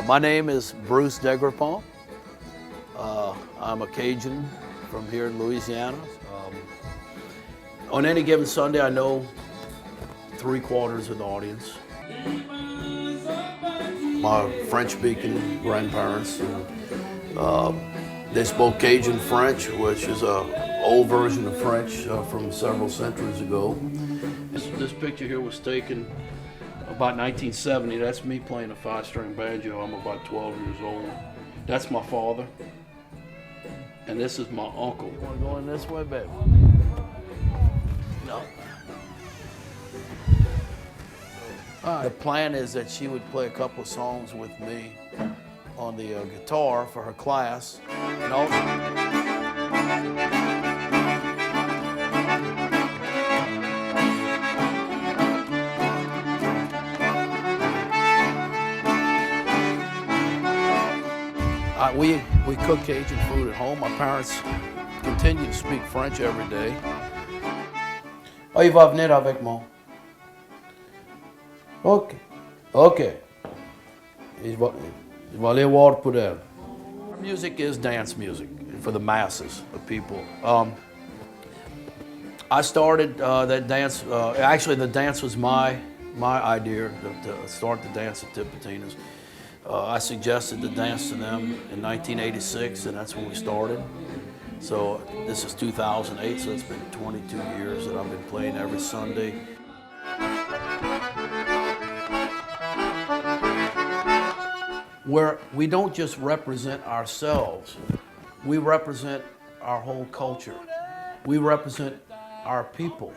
My name is Bruce Daigrepont. I'm a Cajun from here in Louisiana. On any given Sunday, I know 3/4 of the audience. My French-speaking grandparents, they spoke Cajun French, which is an old version of French from several centuries ago. This picture here was taken about 1970. That's me playing a 5-string banjo. I'm about 12 years old. That's my father. And this is my uncle. You want to go in this way, baby? No. The plan is that she would play a couple of songs with me on the guitar for her class. And we cook Cajun food at home. My parents continue to speak French every day. Oh, il va venir avec moi. Ok. Il va aller voir pour elle. Music is dance music for the masses of people. I started that dance. Actually, the dance was my idea to start the dance at Tipitina's. I suggested the dance to them in 1986, and that's when we started. So this is 2008, so it's been 22 years that I've been playing every Sunday. Where we don't just represent ourselves, we represent our whole culture. We represent our people.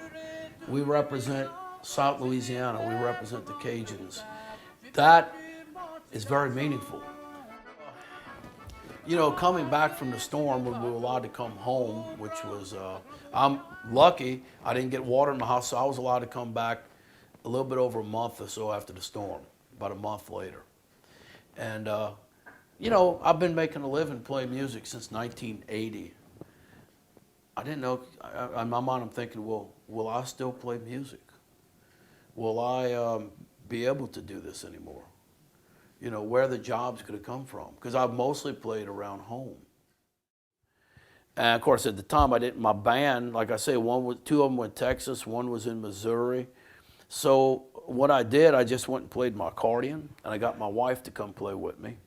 We represent South Louisiana. We represent the Cajuns. That is very meaningful. You know, coming back from the storm when we were allowed to come home, which was, I'm lucky I didn't get water in my house, so I was allowed to come back a little bit over a month or so after the storm, about a month later. And, you know, I've been making a living playing music since 1980. I didn't know, in my mind I'm thinking, well, will I still play music? Will I be able to do this anymore? You know, where the jobs could have come from, because I've mostly played around home. And of course, at the time, I didn't. My band, like I say, two of them were in Texas, one was in Missouri. So what I did, I just went and played my accordion, and I got my wife to come play with me.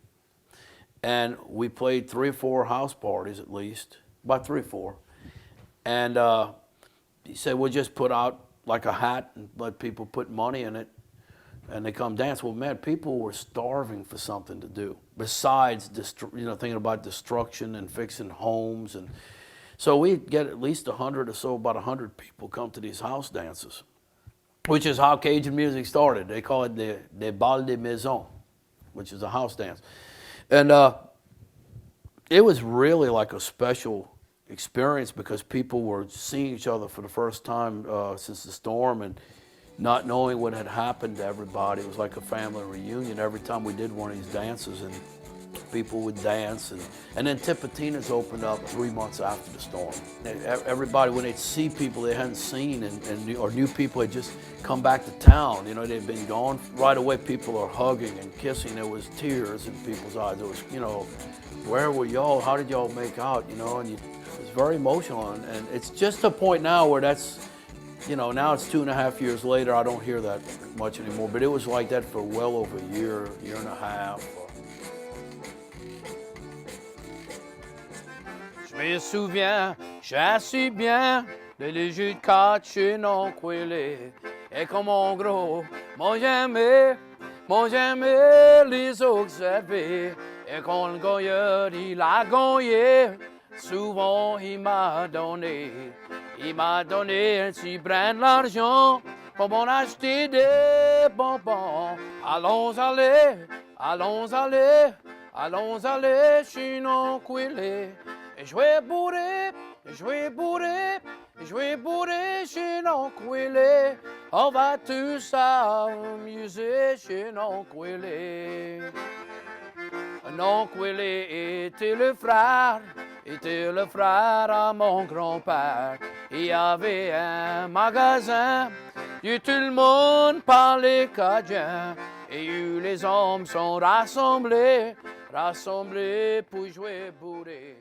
And we played 3 or 4 house parties at least, about 3 or 4. And he said, we'll just put out like a hat and let people put money in it, and they come dance. Well, man, people were starving for something to do besides, you know, thinking about destruction and fixing homes. And so we'd get at least 100 or so, about 100 people come to these house dances, which is how Cajun music started. They call it the bal de maison, which is a house dance. And it was really like a special experience because people were seeing each other for the first time since the storm, and not knowing what had happened to everybody. It was like a family reunion every time we did one of these dances, and people would dance. And then Tipitina's opened up 3 months after the storm. Everybody, when they'd see people they hadn't seen or new people had just come back to town, you know, they'd been gone, right away people are hugging and kissing. There was tears in people's eyes. It was, you know, where were y'all? How did y'all make out? You know, and it was very emotional. And it's just a point now where that's, you know, now it's 2.5 years later, I don't hear that much anymore, but it was like that for well over a year and a half. Je me souviens, j'ai si bien de léger de catch non quelle. Et comme en gros, moi j'aimais les observer. Et quand le gagneur, il a gagné, souvent il m'a donné un petit brin d'argent pour m'en acheter des bonbons. Allons aller chez nos couilles. Et jouer bourré chez nos couilles. On va tous s'amuser chez nos couilles. Non couilles était le frère à mon grand-père. Il y avait un magasin, et tout le monde parlait Cajun. et où les hommes sont rassemblés, rassemblés pour jouer bourré.